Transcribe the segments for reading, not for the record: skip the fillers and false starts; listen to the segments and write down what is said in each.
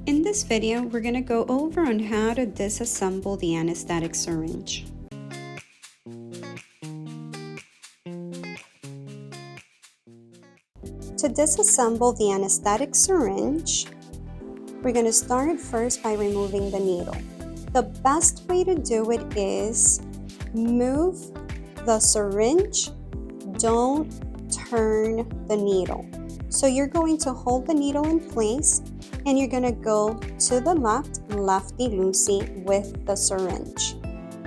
In this video, we're going to go over on how to disassemble the anesthetic syringe. To disassemble the anesthetic syringe, we're going to start first by removing the needle. The best way to do it is move the syringe, don't turn the needle. So you're going to hold the needle in place and you're going to go to the left, lefty-loosey with the syringe.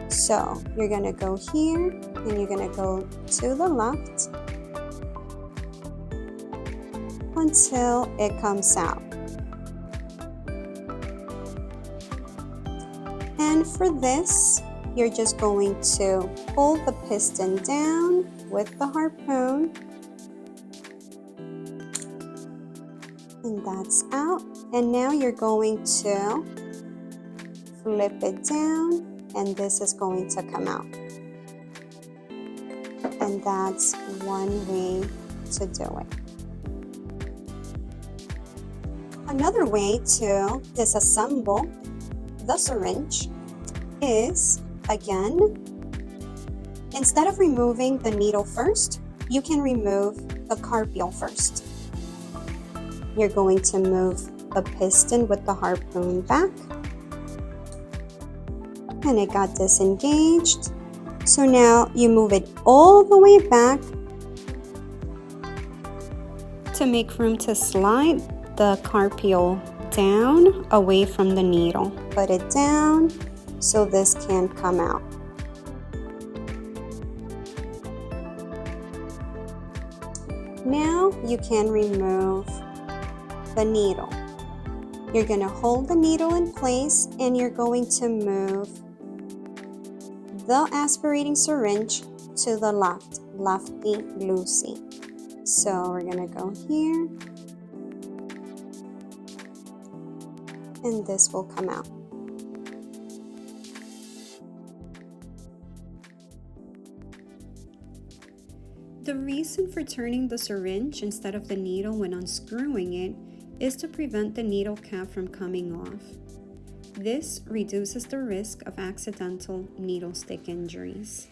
So you're going to go here and you're going to go to the left until it comes out. And for this, you're just going to pull the piston down with the harpoon. And that's out. And now you're going to flip it down and this is going to come out. And that's one way to do it. Another way to disassemble the syringe is, again, instead of removing the needle first, you can remove the carpel first. You're going to move the piston with the harpoon back, and it got disengaged. So now you move it all the way back to make room to slide the carpel down away from the needle. Put it down so this can come out. Now you can remove the needle. You're going to hold the needle in place and you're going to move the aspirating syringe to the left, lefty-loosey. So we're going to go here and this will come out. The reason for turning the syringe instead of the needle when unscrewing it is to prevent the needle cap from coming off. This reduces the risk of accidental needle stick injuries.